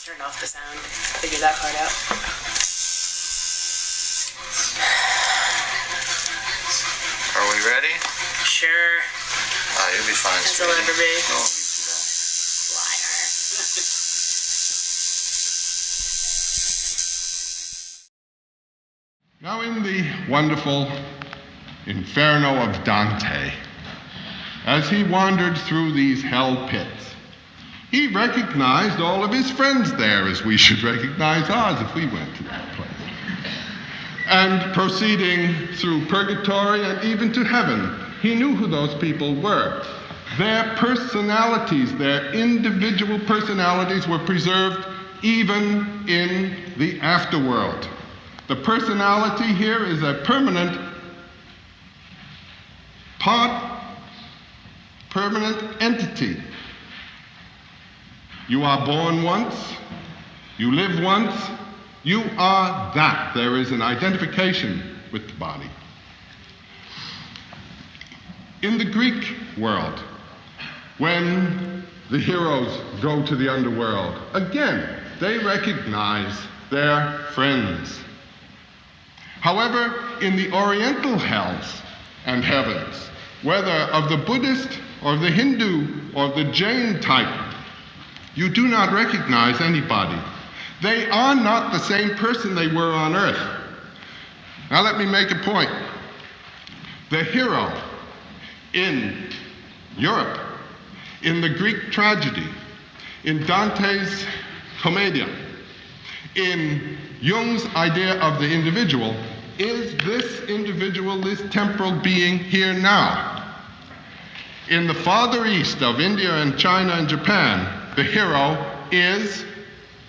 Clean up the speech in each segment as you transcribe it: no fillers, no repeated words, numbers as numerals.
Turn off the sound. Figure that part out. Are we ready? Sure. You'll be fine, As I'll ever be. No. Liar. Now in the wonderful Inferno of Dante, as he wandered through these hell pits, he recognized all of his friends there as we should recognize ours if we went to that place. And proceeding through purgatory and even to heaven, he knew who those people were. Their personalities, their individual personalities were preserved even in the afterworld. The personality here is a permanent entity. You are born once, you live once, you are that. There is an identification with the body. In the Greek world, when the heroes go to the underworld, again, they recognize their friends. However, in the Oriental hells and heavens, whether of the Buddhist or the Hindu or the Jain type, you do not recognize anybody. They are not the same person they were on earth. Now let me make a point. The hero in Europe, in the Greek tragedy, in Dante's Commedia, in Jung's idea of the individual, is this individual, this temporal being here now. In the farther east of India and China and Japan, the hero is,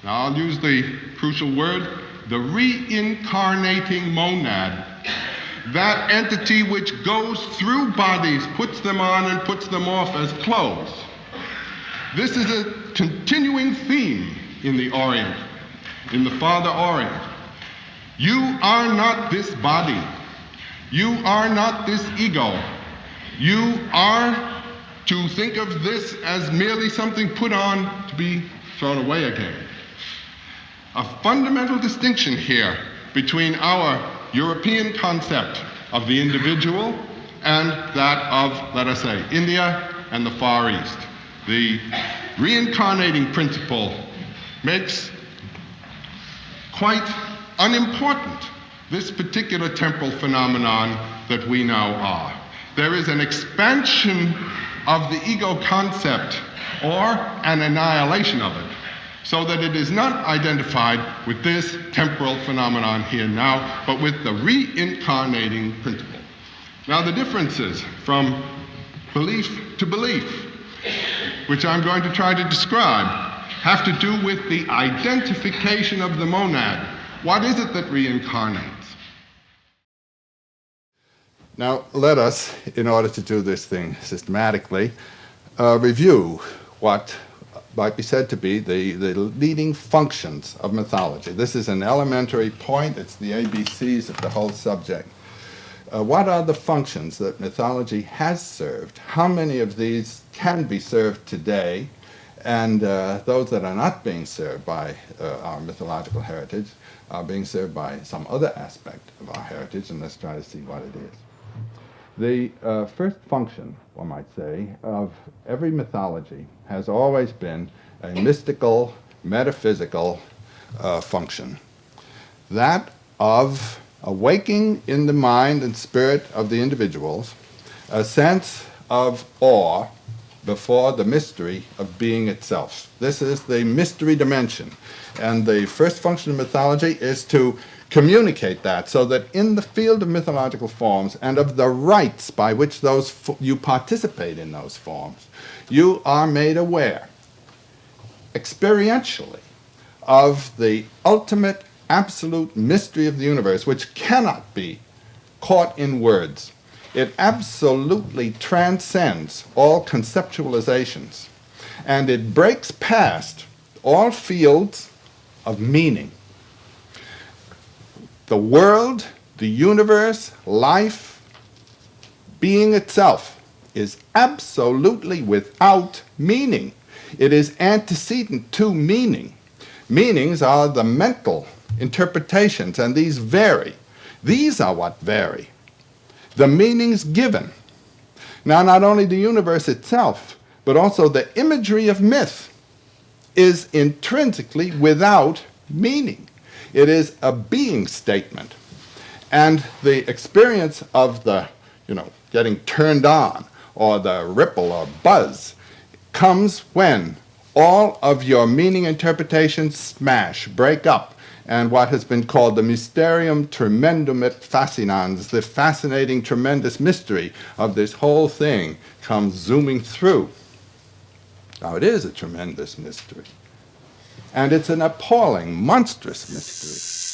now I'll use the crucial word, the reincarnating monad. That entity which goes through bodies, puts them on and puts them off as clothes. This is a continuing theme in the Orient, in the farther Orient. You are not this body. You are not this ego. You are to think of this as merely something put on to be thrown away again. A fundamental distinction here between our European concept of the individual and that of, let us say, India and the Far East. The reincarnating principle makes quite unimportant this particular temporal phenomenon that we now are. There is an expansion of the ego concept or an annihilation of it, so that it is not identified with this temporal phenomenon here now, but with the reincarnating principle. Now the differences from belief to belief, which I'm going to try to describe, have to do with the identification of the monad. What is it that reincarnates? Now let us, in order to do this thing systematically, review what might be said to be the leading functions of mythology. This is an elementary point. It's the ABCs of the whole subject. What are the functions that mythology has served? How many of these can be served today? And those that are not being served by our mythological heritage are being served by some other aspect of our heritage, and let's try to see what it is. The first function, one might say, of every mythology has always been a mystical, metaphysical function. That of awaking in the mind and spirit of the individuals a sense of awe before the mystery of being itself. This is the mystery dimension. And the first function of mythology is to communicate that, so that in the field of mythological forms and of the rites by which you participate in those forms, you are made aware experientially of the ultimate absolute mystery of the universe, which cannot be caught in words. It absolutely transcends all conceptualizations, and it breaks past all fields of meaning. The world, the universe, life, being itself is absolutely without meaning. It is antecedent to meaning. Meanings are the mental interpretations, and these vary. These are what vary. The meanings given. Now, not only the universe itself, but also the imagery of myth is intrinsically without meaning. It is a being statement. And the experience of the, getting turned on, or the ripple or buzz, comes when all of your meaning interpretations smash, break up, and what has been called the mysterium tremendum et fascinans, the fascinating, tremendous mystery of this whole thing, comes zooming through. Now, it is a tremendous mystery. And it's an appalling, monstrous mystery.